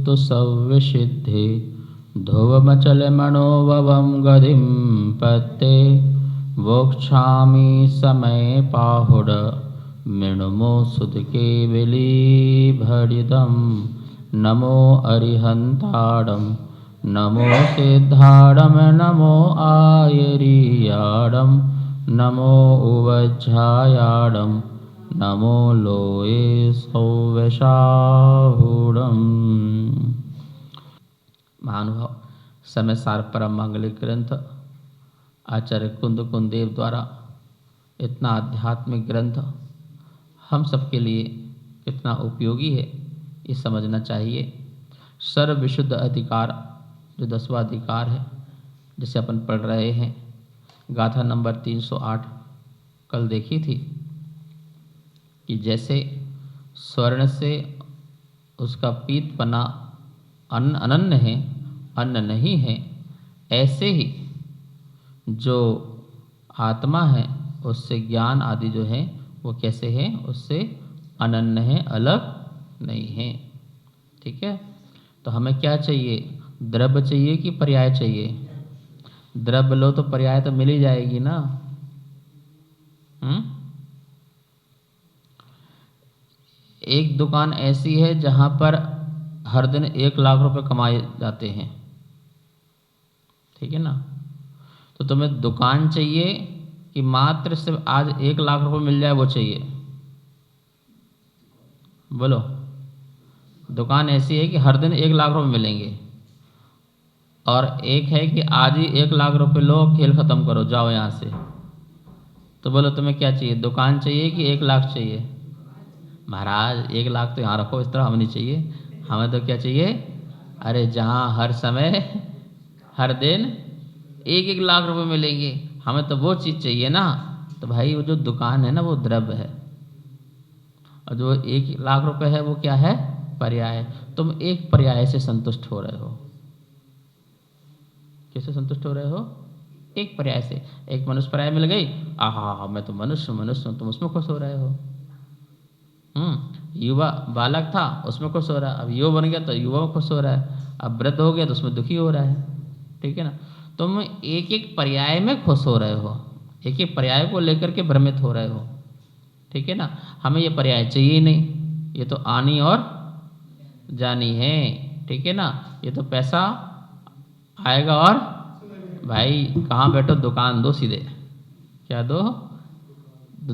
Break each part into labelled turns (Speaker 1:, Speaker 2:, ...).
Speaker 1: तो सव्यसिद्धि ध्रुवमचल मनोभवम गतिम पत्ते वोक्षामि समय पाहुड मृणुमो सुत केवली भरिदम नमो अरिहंताड़म नमो सिद्धाड़म नमो आयरियाड़म नमो उवज्झायाड़म नमो लोये सौवशाहुड़म। महानुभाव, समय सार परम मांगलिक ग्रंथ आचार्य कुंद कुंदेव द्वारा इतना आध्यात्मिक ग्रंथ हम सबके लिए कितना उपयोगी है ये समझना चाहिए। सर्व विशुद्ध अधिकार जो 10वां अधिकार है जिसे अपन पढ़ रहे हैं, गाथा नंबर 308 कल देखी थी कि जैसे स्वर्ण से उसका पीतपना अनन्य है, अन्न नहीं है, ऐसे ही जो आत्मा है उससे ज्ञान आदि जो है वो कैसे है, उससे अनन्य है, अलग नहीं है। ठीक है, तो हमें क्या चाहिए, द्रव्य चाहिए कि पर्याय चाहिए? द्रव्य लो तो पर्याय तो मिल ही जाएगी ना। एक दुकान ऐसी है जहां पर हर दिन 1 लाख रुपए कमाए जाते हैं, ठीक है ना। तो तुम्हें दुकान चाहिए कि मात्र सिर्फ आज 1 लाख रुपए मिल जाए वो चाहिए? बोलो। दुकान ऐसी है कि हर दिन 1 लाख रुपए मिलेंगे, और एक है कि आज ही 1 लाख रुपए लो, खेल खत्म करो, जाओ यहाँ से। तो बोलो तुम्हें क्या चाहिए, दुकान चाहिए कि 1 लाख चाहिए? महाराज 1 लाख तो यहाँ रखो, इस तरह हमें नहीं चाहिए। हमें तो क्या चाहिए, अरे जहाँ हर समय हर दिन 1-1 लाख रुपए मिलेंगे, हमें तो वो चीज़ चाहिए ना। तो भाई वो जो दुकान है ना वो द्रव्य है, और जो 1 लाख रुपए है वो क्या है, पर्याय। तुम एक पर्याय से संतुष्ट हो रहे हो। किससे संतुष्ट हो रहे हो? एक पर्याय से। एक मनुष्य पर्याय मिल गई, आहा मैं तो मनुष्य मनुष्य हूँ, तुम उसमें खुश हो रहे हो। युवा बालक था उसमें खुश हो रहा है, अब युवा बन गया तो युवा में खुश हो रहा है, अब वृद्ध हो गया तो उसमें दुखी हो रहा है। ठीक है ना, तुम एक एक पर्याय में खुश हो रहे हो, एक एक पर्याय को लेकर के भ्रमित हो रहे हो। ठीक है ना, हमें ये पर्याय चाहिए ही नहीं, ये तो आनी और जानी है। ठीक है ना, ये तो पैसा आएगा और भाई कहाँ बैठो, दुकान दो सीधे। क्या दो?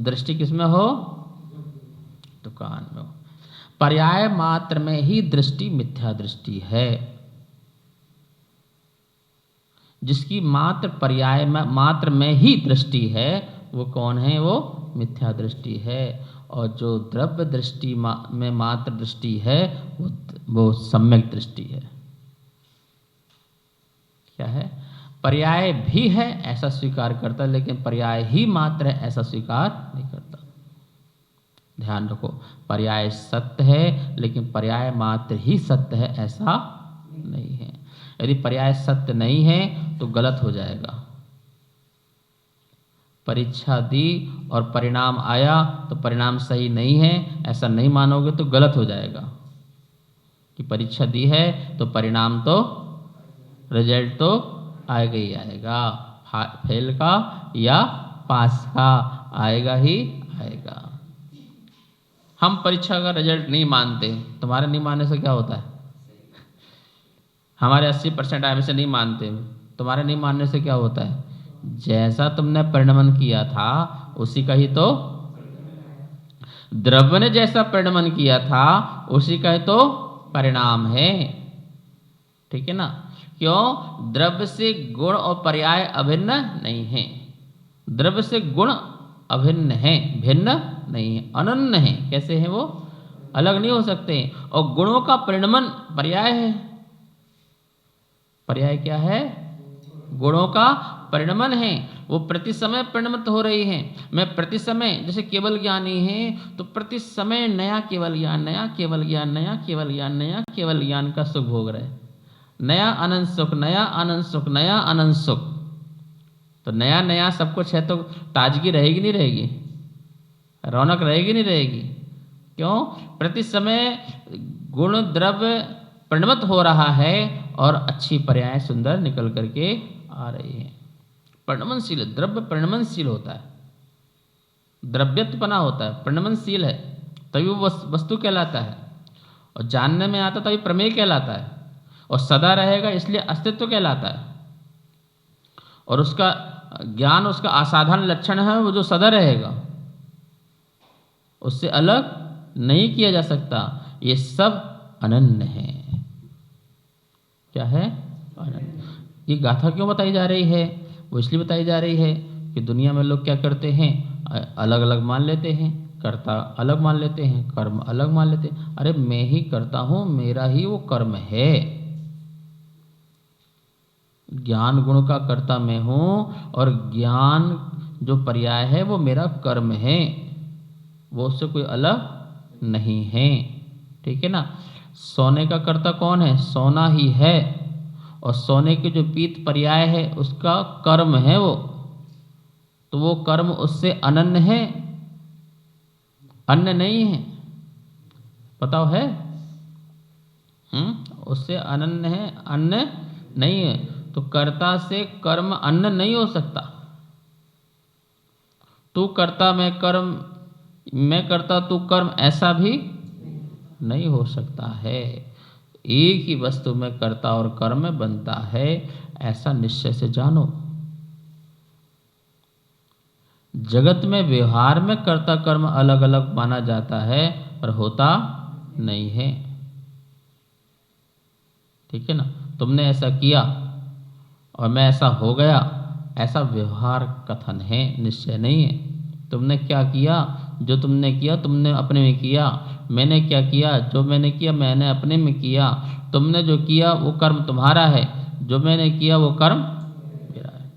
Speaker 1: दृष्टि किस में हो? दुकान में हो। पर्याय मात्र में ही दृष्टि मिथ्या दृष्टि है। जिसकी मात्र पर्याय में मात्र में ही दृष्टि है वो कौन है? वो मिथ्या दृष्टि है। और जो द्रव्य दृष्टि में मात्र दृष्टि है वो सम्यक दृष्टि है। क्या है? पर्याय भी है ऐसा स्वीकार करता, लेकिन पर्याय ही मात्र है ऐसा स्वीकार नहीं करता। ध्यान रखो, पर्याय सत्य है लेकिन पर्याय मात्र ही सत्य है ऐसा नहीं है। यदि पर्याय सत्य नहीं है तो गलत हो जाएगा। परीक्षा दी और परिणाम आया तो परिणाम सही नहीं है ऐसा नहीं मानोगे तो गलत हो जाएगा। कि परीक्षा दी है तो परिणाम तो, रिजल्ट तो आएगा ही आएगा, फेल का या पास का आएगा ही आएगा। हम परीक्षा का रिजल्ट नहीं मानते, तुम्हारे नहीं मानने से क्या होता है? हमारे 80% आए से नहीं मानते, तुम्हारे नहीं मानने से क्या होता है? जैसा तुमने परिणमन किया था उसी का ही तो, द्रव्य ने जैसा परिणमन किया था उसी का ही तो परिणाम है। ठीक है ना, क्यों? द्रव्य से गुण और पर्याय अभिन्न नहीं है। द्रव्य से गुण अभिन्न है, भिन्न नहीं है, अनन्य है। कैसे है वो? अलग नहीं हो सकते। और गुणों का परिणमन पर्याय है। पर्याय क्या है? गुणों का परिणमन है, वो प्रति समय परिणमित हो रही है। मैं प्रति समय, जैसे केवल ज्ञानी है तो प्रति समय नया केवल ज्ञान, नया केवल ज्ञान, नया केवल ज्ञान, नया केवल ज्ञान का सुख भोग रहे। नया अनंत सुख, नया अनंत सुख, नया अनंत सुख। तो नया नया सब कुछ है तो ताजगी रहेगी नहीं रहेगी? रौनक रहेगी नहीं रहेगी? क्यों? प्रति समय गुण द्रव्य परिणमित हो रहा है और अच्छी पर्याय सुंदर निकल करके आ रही है। परिणमनशील, द्रव्य परिणमनशील होता है, द्रव्यत्वपना होता है, परिणमनशील है, तभी वो वस्तु कहलाता है, और जानने में आता तभी प्रमेय कहलाता है, और सदा रहेगा इसलिए अस्तित्व कहलाता है, और उसका ज्ञान उसका असाधारण लक्षण है, वो जो सदा रहेगा, उससे अलग नहीं किया जा सकता। ये सब अनन्य है। क्या है? अनन्य। ये गाथा क्यों बताई जा रही है? वो इसलिए बताई जा रही है कि दुनिया में लोग क्या करते हैं, अलग अलग मान लेते हैं, कर्ता अलग मान लेते हैं, कर्म अलग मान लेते हैं। अरे मैं ही करता हूँ, मेरा ही वो कर्म है। ज्ञान गुण का कर्ता मैं हूँ, और ज्ञान जो पर्याय है वो मेरा कर्म है, वो उससे कोई अलग नहीं है। ठीक है ना? सोने का कर्ता कौन है? सोना ही है, और सोने के जो पीत पर्याय है उसका कर्म है वो, तो वो कर्म उससे अनन्य है, अन्य नहीं है। बताओ है? उससे अनन्य है, अन्य नहीं है। तो कर्ता से कर्म अन्य नहीं हो सकता। तू कर्ता मैं कर्म, मैं करता तू कर्म, ऐसा भी नहीं हो सकता है। एक ही वस्तु में कर्ता और कर्म बनता है, ऐसा निश्चय से जानो। जगत में व्यवहार में कर्ता कर्म अलग अलग माना जाता है, पर होता नहीं है। ठीक है ना? तुमने ऐसा किया और मैं ऐसा हो गया, ऐसा व्यवहार कथन है, निश्चय नहीं है। तुमने क्या किया? जो तुमने किया तुमने अपने में किया। मैंने क्या किया? जो मैंने किया मैंने अपने में किया। तुमने जो किया वो कर्म तुम्हारा है, जो मैंने किया वो कर्म मेरा है।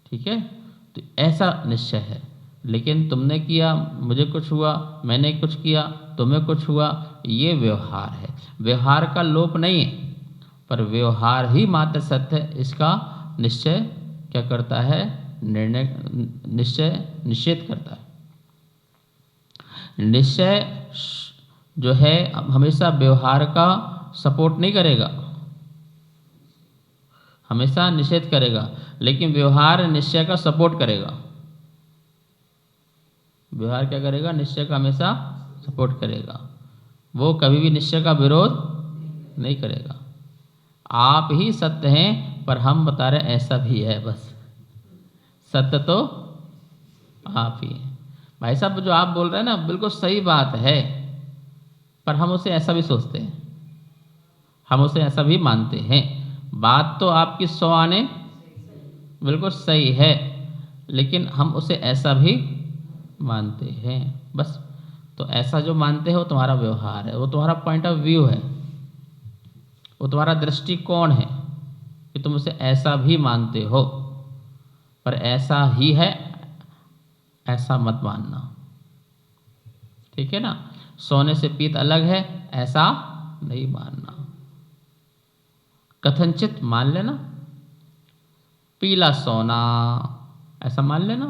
Speaker 1: ठीक है? तो ऐसा निश्चय है। लेकिन तुमने किया, मुझे कुछ हुआ, मैंने कुछ किया, तुम्हें कुछ हुआ, ये व्यवहार है। व्यवहार का लोप नहीं है, पर व्यवहार ही मात्र सत्य है, इसका निश्चय क्या करता है? निर्णय, निश्चय निषेध करता है। निश्चय जो है हमेशा व्यवहार का सपोर्ट नहीं करेगा, हमेशा निषेध करेगा, लेकिन व्यवहार निश्चय का सपोर्ट करेगा। व्यवहार क्या करेगा? निश्चय का हमेशा सपोर्ट करेगा। वो कभी भी निश्चय का विरोध नहीं करेगा। आप ही सत्य हैं, पर हम बता रहे ऐसा भी है, बस सत्य तो आप ही हैं। भाई साहब जो आप बोल रहे हैं ना, बिल्कुल सही बात है, पर हम उसे ऐसा भी सोचते हैं, हम उसे ऐसा भी मानते हैं। बात तो आपकी 100 आने बिल्कुल सही है, लेकिन हम उसे ऐसा भी मानते हैं, बस। तो ऐसा जो मानते हो तुम्हारा व्यवहार है, वो तुम्हारा पॉइंट ऑफ व्यू है, वो तुम्हारा दृष्टिकोण है कि तुम उसे ऐसा भी मानते हो, पर ऐसा ही है ऐसा मत मानना। ठीक है ना? सोने से पीत अलग है ऐसा नहीं मानना। कथनचित मान लेना, पीला सोना ऐसा मान लेना,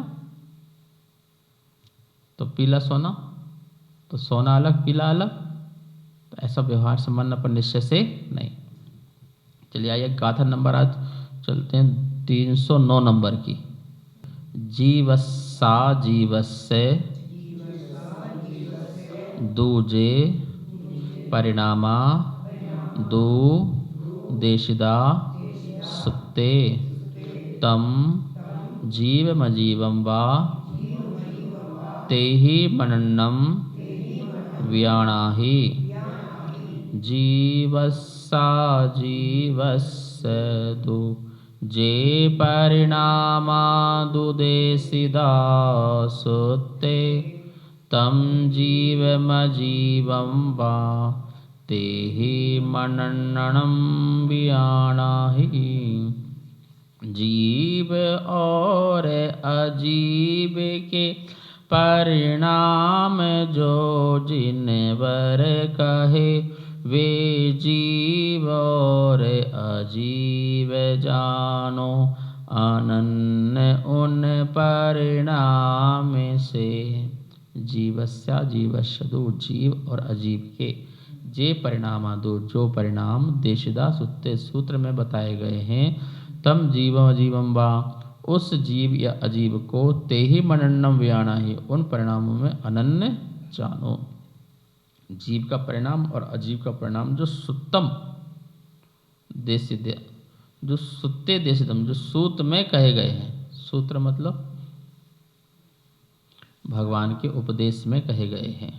Speaker 1: तो पीला सोना, तो सोना अलग पीला अलग, तो ऐसा व्यवहार से मानना, पर निश्चय से नहीं। चलिए आइए गाथा नंबर आज चलते हैं 309 नंबर की। जीवस्सा जीवस्य दूजे परिणामा दो देशिदा सुप्ते तम जीवमजीवं वा तेहि मनन्नं व्याणाहि। जीवस्सा जीवस्य दो जे परिणामा दुदेशिदा सुत्ते तम जीवमजीवं वा तेहि मनन्नं व्याणाहि। जीव और अजीव के परिणाम जो जिनवर कहे, वे जीव और अजीव जानो अनन्य उन परिणाम से। जीवस्या जीवस्य दो, जीव और अजीव के जे परिणामादो जो परिणाम देशदास उत्ते सूत्र में बताए गए हैं, तम जीवम अजीवम वा उस जीव या अजीव को ते ही मनन्नम व्याना ही उन परिणामों में अनन्य जानो। जीव का परिणाम और अजीव का परिणाम जो सुत्तम देशिद जो सुत्ते देशिदम जो सूत में कहे गए हैं, सूत्र मतलब भगवान के उपदेश में कहे गए हैं,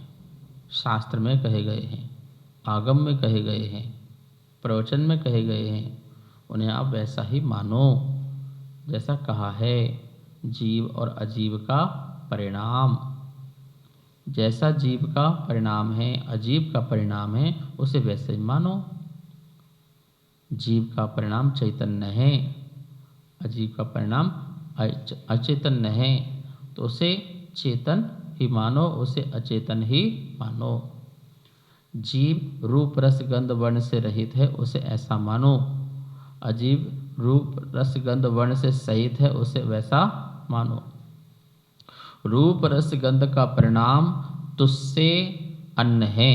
Speaker 1: शास्त्र में कहे गए हैं, आगम में कहे गए हैं, प्रवचन में कहे गए हैं, उन्हें आप वैसा ही मानो जैसा कहा है। जीव और अजीव का परिणाम, जैसा जीव का परिणाम है अजीव का परिणाम है, उसे वैसे ही मानो। जीव का परिणाम चैतन्य है, अजीव का परिणाम अचैतन्य है, तो उसे चेतन ही मानो, उसे अचेतन ही मानो। जीव रूप रस गंध वर्ण से रहित है, उसे ऐसा मानो। अजीव रूप रस गंध वर्ण से सहित है, उसे वैसा मानो। रूप रस गंध का परिणाम तुझसे अन्न है।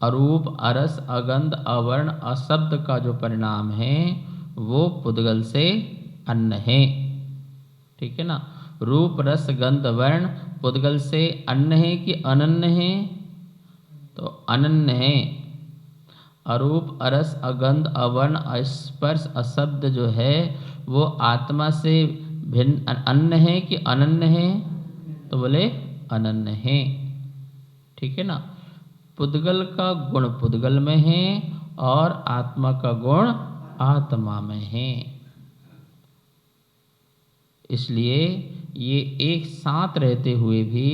Speaker 1: अरूप अरस अगंध अवर्ण अशब्द का जो परिणाम है वो पुद्गल से अन्न है। ठीक है ना। रूप रस गंध वर्ण पुद्गल से अन्न है कि अनन्य है, तो अनन्य है। अरूप अरस अगंध अवर्ण अस्पर्श अशब्द जो है वो आत्मा से भिन्न अन्न है कि अनन्य है, तो बोले अनन्य है। ठीक है ना। पुद्गल का गुण पुद्गल में है और आत्मा का गुण आत्मा में है, इसलिए ये एक साथ रहते हुए भी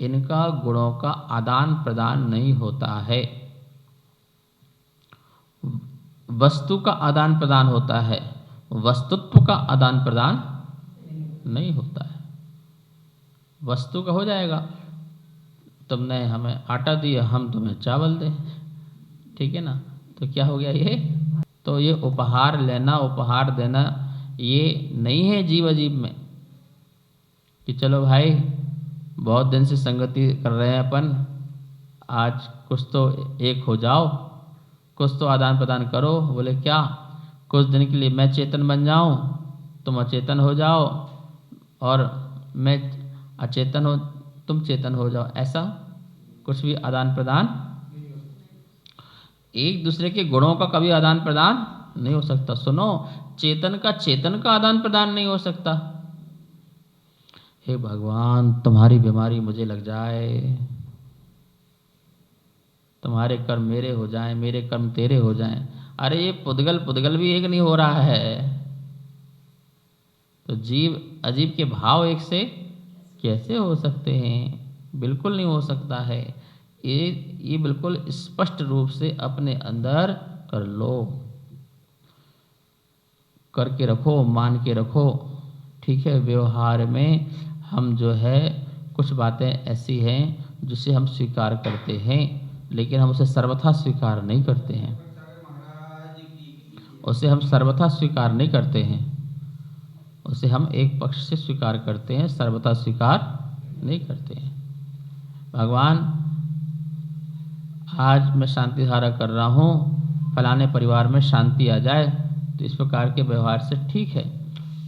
Speaker 1: इनका गुणों का आदान प्रदान नहीं होता है। वस्तु का आदान प्रदान होता है, वस्तुत्व का आदान प्रदान नहीं होता है। वस्तु का हो जाएगा, तुमने हमें आटा दिया हम तुम्हें चावल दें, ठीक है ना, तो क्या हो गया ये? तो ये उपहार लेना उपहार देना ये नहीं है जीव अजीब में कि चलो भाई बहुत दिन से संगति कर रहे हैं अपन, आज कुछ तो एक हो जाओ, कुछ तो आदान प्रदान करो। बोले क्या? कुछ दिन के लिए मैं चेतन बन जाऊं, तुम अचेतन हो जाओ, और मैं अचेतन हो तुम चेतन हो जाओ, ऐसा कुछ भी आदान प्रदान एक दूसरे के गुणों का कभी आदान प्रदान नहीं हो सकता। सुनो, चेतन का आदान प्रदान नहीं हो सकता। हे भगवान, तुम्हारी बीमारी मुझे लग जाए, तुम्हारे कर्म मेरे हो जाएं, मेरे कर्म तेरे हो जाएं। अरे ये पुद्गल भी एक नहीं हो रहा है, तो जीव अजीब के भाव एक से कैसे हो सकते हैं? बिल्कुल नहीं हो सकता है। ये बिल्कुल स्पष्ट रूप से अपने अंदर कर लो, करके रखो, मान के रखो। ठीक है। व्यवहार में हम जो है कुछ बातें ऐसी हैं जिसे हम स्वीकार करते हैं, लेकिन हम उसे सर्वथा स्वीकार नहीं करते हैं। उसे हम सर्वथा स्वीकार नहीं करते हैं, उसे हम एक पक्ष से स्वीकार करते हैं, सर्वथा स्वीकार नहीं करते हैं। भगवान, आज मैं शांति धारा कर रहा हूँ, फलाने परिवार में शांति आ जाए, तो इस प्रकार के व्यवहार से ठीक है,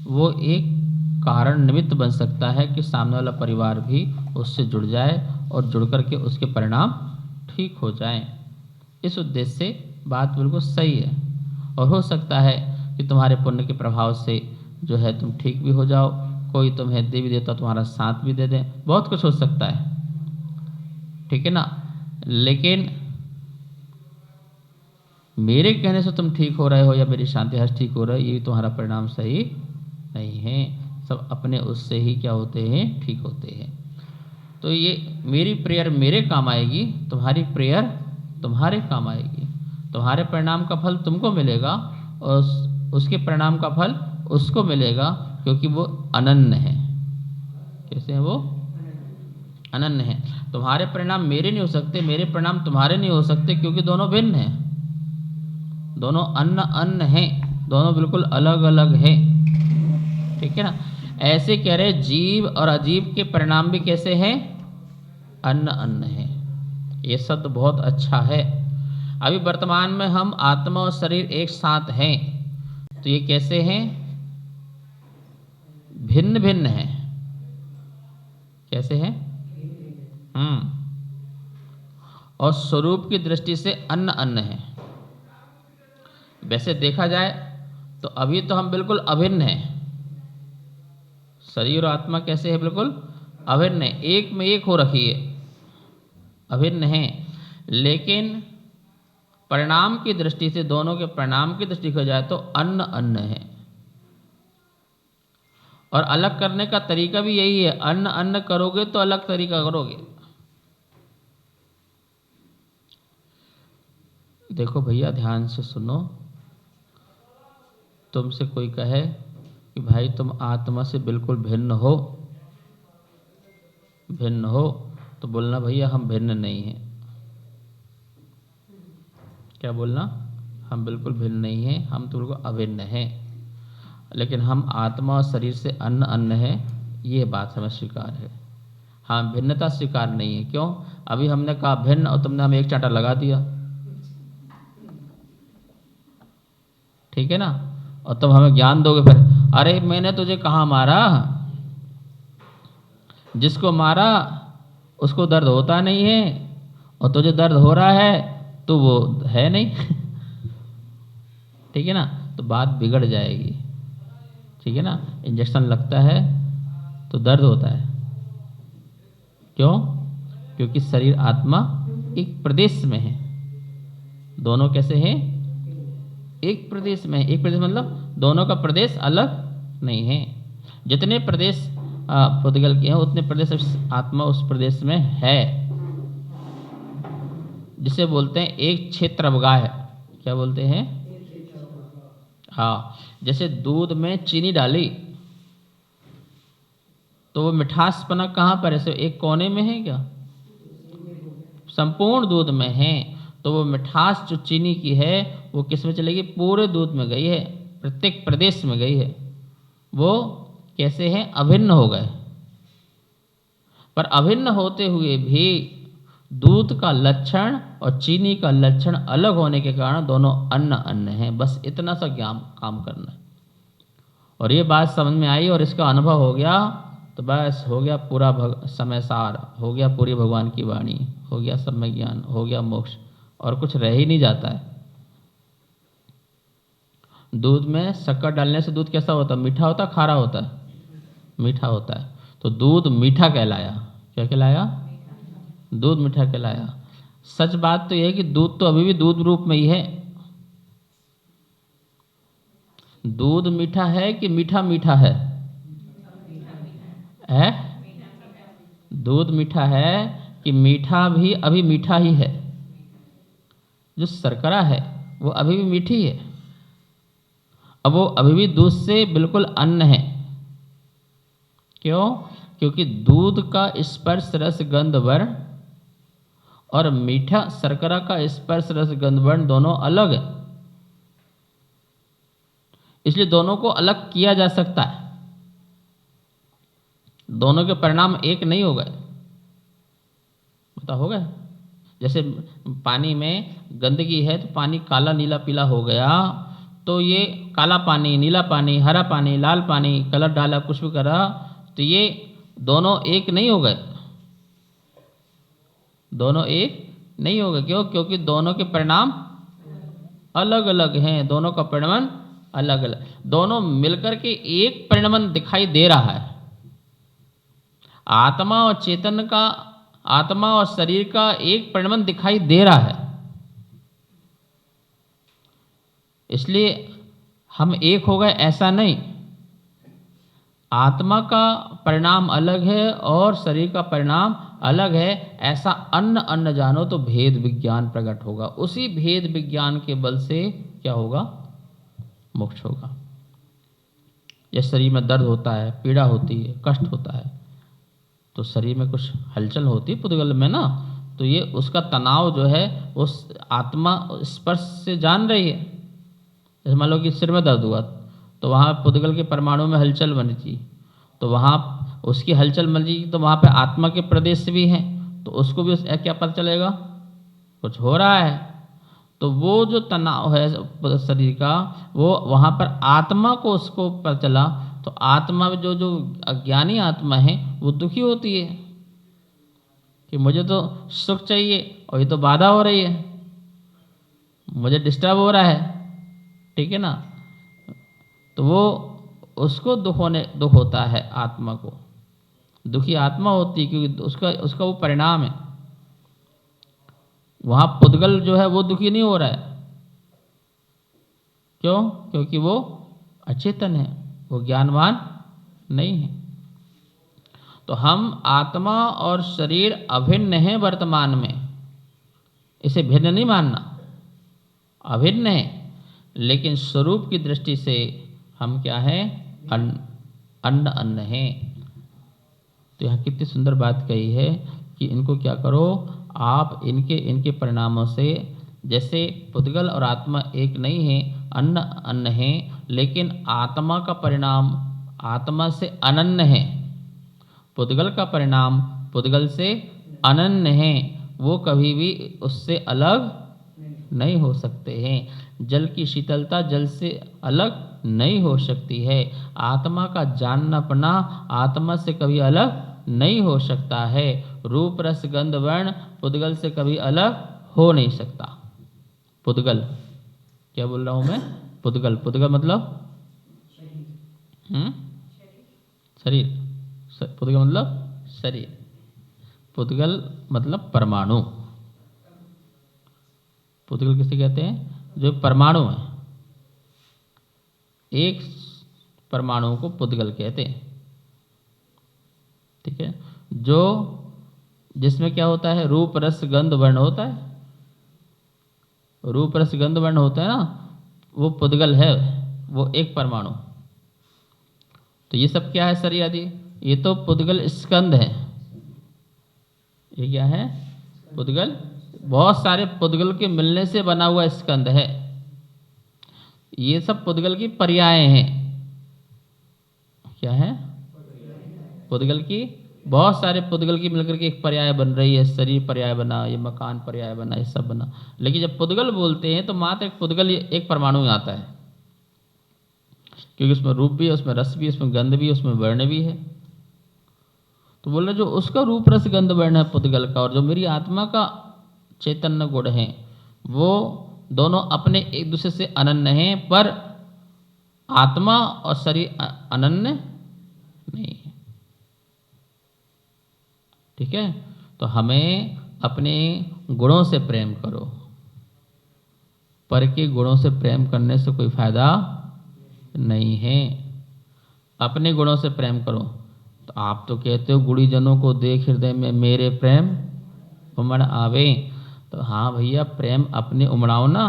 Speaker 1: वो एक कारण निमित्त बन सकता है कि सामने वाला परिवार भी उससे जुड़ जाए और जुड़ करके उसके परिणाम ठीक हो जाएं। इस उद्देश्य से बात बिल्कुल सही है, और हो सकता है कि तुम्हारे पुण्य के प्रभाव से जो है तुम ठीक भी हो जाओ, कोई तुम्हें देवी देवता तुम्हारा साथ भी दे दें, बहुत कुछ हो सकता है। ठीक है ना। लेकिन मेरे कहने से तुम ठीक हो रहे हो या मेरी शांति हर्ष ठीक हो रहा है, ये तुम्हारा परिणाम सही नहीं है। सब अपने उससे ही क्या होते हैं? ठीक होते हैं। तो ये मेरी प्रेयर मेरे काम आएगी, तुम्हारी प्रेयर तुम्हारे काम आएगी। तुम्हारे परिणाम का फल तुमको मिलेगा और उसके परिणाम का फल उसको मिलेगा, क्योंकि वो अनन्य है। कैसे हैं वो? अनन्य है। तुम्हारे परिणाम मेरे नहीं हो सकते, मेरे परिणाम तुम्हारे नहीं हो सकते, क्योंकि दोनों भिन्न हैं, दोनों अन्न हैं, दोनों बिल्कुल अलग अलग हैं। ठीक है ना। ऐसे कह रहे जीव और अजीव के परिणाम भी कैसे हैं? अन्न है। ये शब्द बहुत अच्छा है। अभी वर्तमान में हम आत्मा और शरीर एक साथ हैं, तो ये कैसे हैं? भिन्न भिन्न हैं। कैसे हैं? और स्वरूप की दृष्टि से अन्न अन्न है। वैसे देखा जाए तो अभी तो हम बिल्कुल अभिन्न हैं। शरीर और आत्मा कैसे है? बिल्कुल अभिन्न है, एक में एक हो रखी है, अभिन्न है। लेकिन परिणाम की दृष्टि से, दोनों के परिणाम की दृष्टि को जाए तो अन्न अन्न है। और अलग करने का तरीका भी यही है, अन्न अन्न करोगे तो अलग तरीका करोगे। देखो भैया ध्यान से सुनो, तुमसे कोई कहे कि भाई तुम आत्मा से बिल्कुल भिन्न हो, भिन्न हो, तो बोलना भैया हम भिन्न नहीं हैं। क्या बोलना? हम बिल्कुल भिन्न नहीं हैं, हम तो बिल्कुल अभिन्न हैं। लेकिन हम आत्मा और शरीर से अन्न अन्न है, ये बात हमें स्वीकार है। हाँ, भिन्नता स्वीकार नहीं है। क्यों? अभी हमने कहा भिन्न और तुमने हमें एक चांटा लगा दिया, ठीक है ना? और तुम हमें ज्ञान दोगे फिर, अरे मैंने तुझे कहाँ मारा, जिसको मारा उसको दर्द होता नहीं है, और तुझे दर्द हो रहा है तो वो है नहीं। ठीक है ना? तो बात बिगड़ जाएगी। ठीक है ना? इंजेक्शन लगता है तो दर्द होता है, क्यों? क्योंकि शरीर आत्मा एक प्रदेश में है। दोनों कैसे हैं? एक प्रदेश में है। एक प्रदेश मतलब दोनों का प्रदेश अलग नहीं है। जितने प्रदेश पुद्गल के हैं उतने प्रदेश आत्मा उस प्रदेश में है, जिसे बोलते हैं एक क्षेत्र अवगाह है। क्या बोलते हैं? हाँ, जैसे दूध में चीनी डाली तो वो मिठासपना कहाँ पर है? एक कोने में है क्या? संपूर्ण दूध में है। तो वो मिठास जो चीनी की है वो किस में चलेगी? पूरे दूध में गई है, प्रत्येक प्रदेश में गई है। वो कैसे हैं? अभिन्न हो गए। पर अभिन्न होते हुए भी दूध का लक्षण और चीनी का लक्षण अलग होने के कारण दोनों अन्न अन्न हैं। बस इतना सा ज्ञान काम करना है। और ये बात समझ में आई और इसका अनुभव हो गया तो बस हो गया पूरा समय सार, हो गया पूरी भगवान की वाणी, हो गया समय ज्ञान, हो गया मोक्ष, और कुछ रह ही नहीं जाता है। दूध में शक्कर डालने से दूध कैसा होता है? मीठा होता है, खारा होता है? मीठा होता है। तो दूध मीठा कहलाया। क्या कहलाया? दूध मीठा कहलाया। सच बात तो यह है कि दूध तो अभी भी दूध रूप में ही है। दूध मीठा है कि मीठा मीठा है? दूध मीठा है कि मीठा भी अभी मीठा ही है? जो शर्करा है वो अभी भी मीठी है। अब वो अभी भी दूध से बिल्कुल अन्न है। क्यों? क्योंकि दूध का स्पर्श रस गंध वर्ण और मीठा शर्करा का स्पर्श रस गंध वर्ण दोनों अलग है। इसलिए दोनों को अलग किया जा सकता है। दोनों के परिणाम एक नहीं हो गए। पता हो गया? जैसे पानी में गंदगी है तो पानी काला नीला पीला हो गया, तो ये काला पानी, नीला पानी, हरा पानी, लाल पानी, कलर डाला, कुछ भी करा, तो ये दोनों एक नहीं हो गए। दोनों एक नहीं हो गए। क्यों? क्योंकि दोनों के परिणाम अलग अलग हैं। दोनों का परिणाम अलग अलग, दोनों मिलकर के एक परिणाम दिखाई दे रहा है। आत्मा और चेतन का, आत्मा और शरीर का एक परिणाम दिखाई दे रहा है। इसलिए हम एक हो गए ऐसा नहीं। आत्मा का परिणाम अलग है और शरीर का परिणाम अलग है। ऐसा अन्न अन्न जानो तो भेद विज्ञान प्रकट होगा। उसी भेद विज्ञान के बल से क्या होगा? मोक्ष होगा। जैसे शरीर में दर्द होता है, पीड़ा होती है, कष्ट होता है, तो शरीर में कुछ हलचल होती है पुद्गल में ना, तो ये उसका तनाव जो है उस आत्मा स्पर्श से जान रही है। जैसे मान लो कि सिर में दर्द हुआ तो वहाँ पुद्गल के परमाणु में हलचल बनी थी, तो वहाँ उसकी हलचल बनी, तो वहाँ पे आत्मा के प्रदेश भी हैं, तो उसको भी क्या पता चलेगा? कुछ हो रहा है, तो वो जो तनाव है शरीर का, वो वहाँ पर आत्मा को उसको पता चला, तो आत्मा में जो जो अज्ञानी आत्मा है वो दुखी होती है कि मुझे तो सुख चाहिए और ये तो बाधा हो रही है, मुझे डिस्टर्ब हो रहा है, ठीक है ना। तो वो उसको दुख होता है, आत्मा को दुखी आत्मा होती है, क्योंकि उसका वो परिणाम है। वहाँ पुद्गल जो है वो दुखी नहीं हो रहा है, क्यों? क्योंकि वो अचेतन है, वो ज्ञानवान नहीं है। तो हम आत्मा और शरीर अभिन्न है वर्तमान में, इसे भिन्न नहीं मानना, अभिन्न है, लेकिन स्वरूप की दृष्टि से हम क्या है? अन्न अन्न है। तो यहाँ कितनी सुंदर बात कही है कि इनको क्या करो आप, इनके परिणामों से, जैसे पुद्गल और आत्मा एक नहीं है, अन्न अन्न है, लेकिन आत्मा का परिणाम आत्मा से अनन्य है, पुद्गल का परिणाम पुद्गल से अनन्य है, वो कभी भी उससे अलग नहीं हो सकते हैं। जल की शीतलता जल से अलग नहीं हो सकती है, आत्मा का जाननापना आत्मा से कभी अलग नहीं हो सकता है, रूप रस गंध वर्ण पुद्गल से कभी अलग हो नहीं सकता। पुद्गल क्या बोल रहा हूँ मैं? पुद्गल, पुद्गल मतलब शरीर, पुद्गल मतलब शरीर, पुद्गल मतलब परमाणु। पुद्गल किसे कहते हैं? जो परमाणु है, एक परमाणु को पुद्गल कहते हैं, ठीक है। जो जिसमें क्या होता है? रूप रस गंध वर्ण होता है, रूप रस गंध वर्ण होता है ना, वो पुद्गल है, वो एक परमाणु। तो ये सब क्या है शरीर आदि? ये तो पुद्गल स्कंद है। ये क्या है? पुद्गल, बहुत सारे पुद्गल के मिलने से बना हुआ स्कंद है। ये सब पुद्गल की पर्याय हैं। क्या है? पुद्गल की, बहुत सारे पुद्गल की मिलकर के एक पर्याय बन रही है, शरीर पर्याय बना, ये मकान पर्याय बना, ये सब बना। लेकिन जब पुद्गल बोलते हैं तो मात्र एक पुद्गल एक परमाणु में आता है, क्योंकि उसमें रूप भी है, उसमें रस भी है, उसमें गंध भी है, उसमें वर्ण भी है। तो बोल रहे जो उसका रूप रस गंध वर्ण है पुद्गल का, और जो मेरी आत्मा का चैतन्य गुण है, वो दोनों अपने एक दूसरे से अनन्य हैं, पर आत्मा और शरीर अनन्य नहीं है, ठीक है। तो हमें अपने गुणों से प्रेम करो, पर के गुणों से प्रेम करने से कोई फायदा नहीं है। अपने गुणों से प्रेम करो। तो आप तो कहते हो गुणीजनों को देख हृदय में मेरे प्रेम उमड़ आवे। तो हाँ भैया, प्रेम अपने उमड़ाओ ना,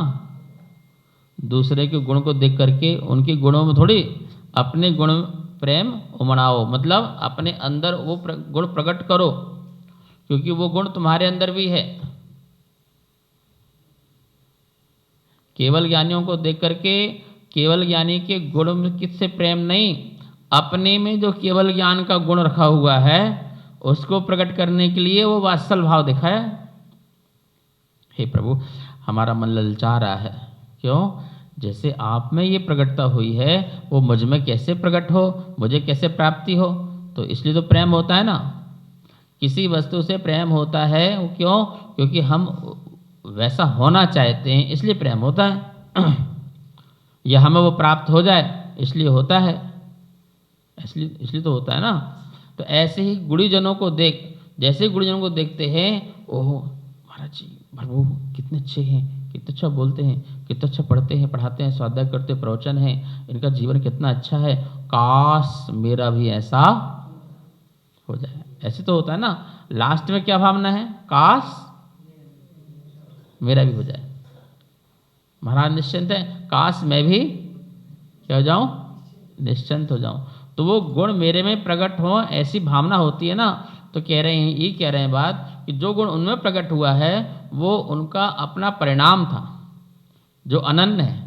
Speaker 1: दूसरे के गुण को देख करके उनके गुणों में थोड़ी अपने गुण प्रेम उमड़ाओ, मतलब अपने अंदर वो गुण प्रकट करो, क्योंकि वो गुण तुम्हारे अंदर भी है। केवल ज्ञानियों को देख करके केवल ज्ञानी के गुण में किससे प्रेम नहीं, अपने में जो केवल ज्ञान का गुण रखा हुआ है उसको प्रकट करने के लिए वो वात्सल भाव दिखाया। हे प्रभु, हमारा मन ललचा रहा है, क्यों? जैसे आप में ये प्रकटता हुई है, वो मुझ में कैसे प्रकट हो, मुझे कैसे प्राप्ति हो। तो इसलिए तो प्रेम होता है ना, किसी वस्तु से प्रेम होता है, वो क्यों? क्योंकि हम वैसा होना चाहते हैं, इसलिए प्रेम होता है। या हमें वो प्राप्त हो जाए इसलिए होता है, इसलिए तो होता है ना। तो ऐसे ही गुणीजनों को देख, जैसे गुणीजनों को देखते हैं, ओह महाराज जी प्रभु कितने अच्छे हैं, कितना अच्छा बोलते हैं, कितना अच्छा पढ़ते हैं, पढ़ाते हैं, स्वाध्याय करते, प्रवचन है, इनका जीवन कितना अच्छा है, काश मेरा भी ऐसा हो जाए। ऐसे तो होता है ना, लास्ट में क्या भावना है? काश मेरा भी हो जाए। महाराज निश्चिंत है, काश मैं भी क्या हो जाऊं? निश्चिंत हो जाऊं। तो वो गुण मेरे में प्रकट हो, ऐसी भावना होती है ना। तो कह रहे हैं, ये कह रहे हैं बात कि जो गुण उनमें प्रकट हुआ है वो उनका अपना परिणाम था जो अनन्य है।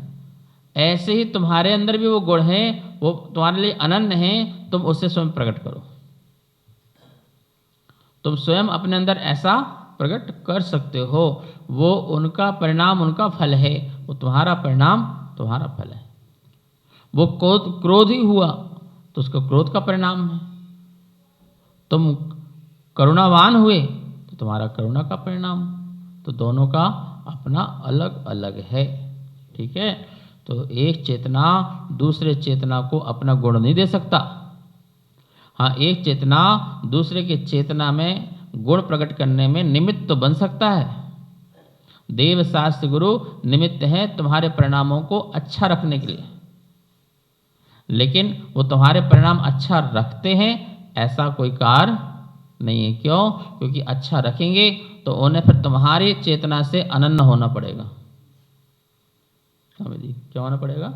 Speaker 1: ऐसे ही तुम्हारे अंदर भी वो गुण हैं, वो तुम्हारे लिए अनन्य हैं, तुम उससे स्वयं प्रकट करो। तुम स्वयं अपने अंदर ऐसा प्रकट कर सकते हो। वो उनका परिणाम उनका फल है, वो तुम्हारा परिणाम तुम्हारा फल है। वो क्रोधी हुआ तो उसका क्रोध का परिणाम है। तुम करुणावान हुए तो तुम्हारा करुणा का परिणाम। तो दोनों का अपना अलग अलग है। ठीक है, तो एक चेतना दूसरे चेतना को अपना गुण नहीं दे सकता। हाँ, एक चेतना दूसरे के चेतना में गुण प्रकट करने में निमित्त तो बन सकता है। देव शास्त्र गुरु निमित्त है तुम्हारे परिणामों को अच्छा रखने के लिए, लेकिन वो तुम्हारे परिणाम अच्छा रखते हैं ऐसा कोई कार्य नहीं है। क्यों? क्योंकि अच्छा रखेंगे तो उन्हें फिर तुम्हारी चेतना से अनन्य होना पड़ेगा। जी, क्या होना पड़ेगा?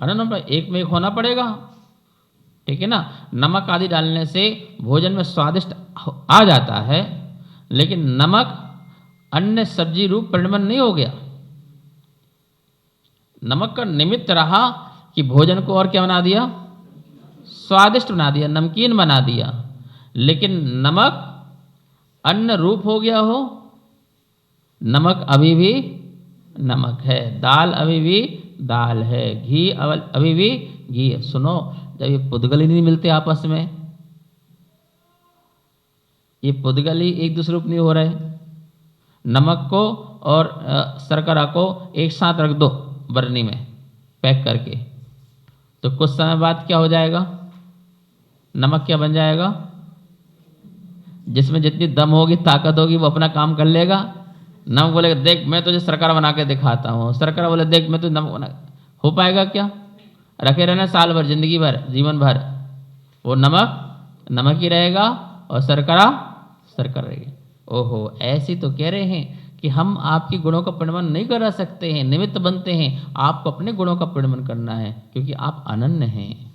Speaker 1: अनन्य, एक में एक होना पड़ेगा। ठीक है ना। नमक आदि डालने से भोजन में स्वादिष्ट आ जाता है, लेकिन नमक अन्य सब्जी रूप परिणमन नहीं हो गया। नमक का निमित्त रहा कि भोजन को और क्या बना दिया? स्वादिष्ट बना दिया, नमकीन बना दिया। लेकिन नमक अन्न रूप हो गया हो, नमक अभी भी नमक है, दाल अभी भी दाल है, घी अभी भी घी है। सुनो, जब ये पुद्गल ही नहीं मिलते आपस में, ये पुद्गल ही एक दूसरे रूप नहीं हो रहे। नमक को और शर्करा को एक साथ रख दो बरनी में पैक करके, तो कुछ समय बाद क्या हो जाएगा? नमक क्या बन जाएगा? जिसमें जितनी दम होगी, ताकत होगी, वो अपना काम कर लेगा। नमक बोलेगा देख मैं तुझे शर्करा बना के दिखाता हूँ, शर्करा बोले देख मैं तुझे नमक बना। हो पाएगा क्या? रखे रहना साल भर, जिंदगी भर, जीवन भर, वो नमक नमक ही रहेगा और शर्करा शर्करा रहेगी। ओहो, ऐसी तो कह रहे हैं कि हम आपके गुणों का परिणमन नहीं कर सकते हैं, निमित्त बनते हैं। आपको अपने गुणों का परिणमन करना है, क्योंकि आप अनन्य हैं।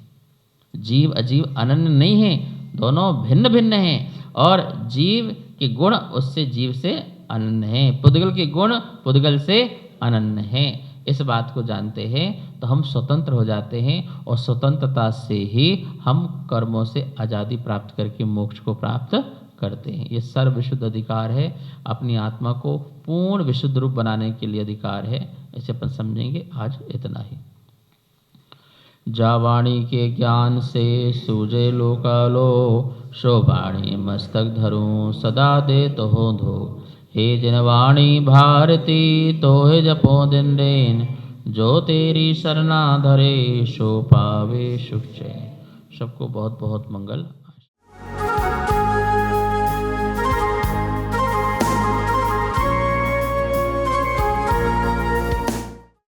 Speaker 1: जीव अजीव अनन्य नहीं है, दोनों भिन्न भिन्न हैं। और जीव के गुण उससे जीव से अनन्य हैं, पुद्गल के गुण पुद्गल से अनन्य हैं। इस बात को जानते हैं तो हम स्वतंत्र हो जाते हैं, और स्वतंत्रता से ही हम कर्मों से आज़ादी प्राप्त करके मोक्ष को प्राप्त करते हैं। ये सर्व विशुद्ध अधिकार है, अपनी आत्मा को पूर्ण विशुद्ध रूप बनाने के लिए अधिकार है। इसे अपन समझेंगे। आज इतना ही। जा वाणी के ज्ञान से सूझे लोकालो, सो वाणी मस्तक धरूं सदा दे तो हो धो। हे जिन वाणी भारती तोहे जपो दिन दिन, जो तेरी शरणा धरे सो पावे सुख चैन। सबको बहुत बहुत मंगल।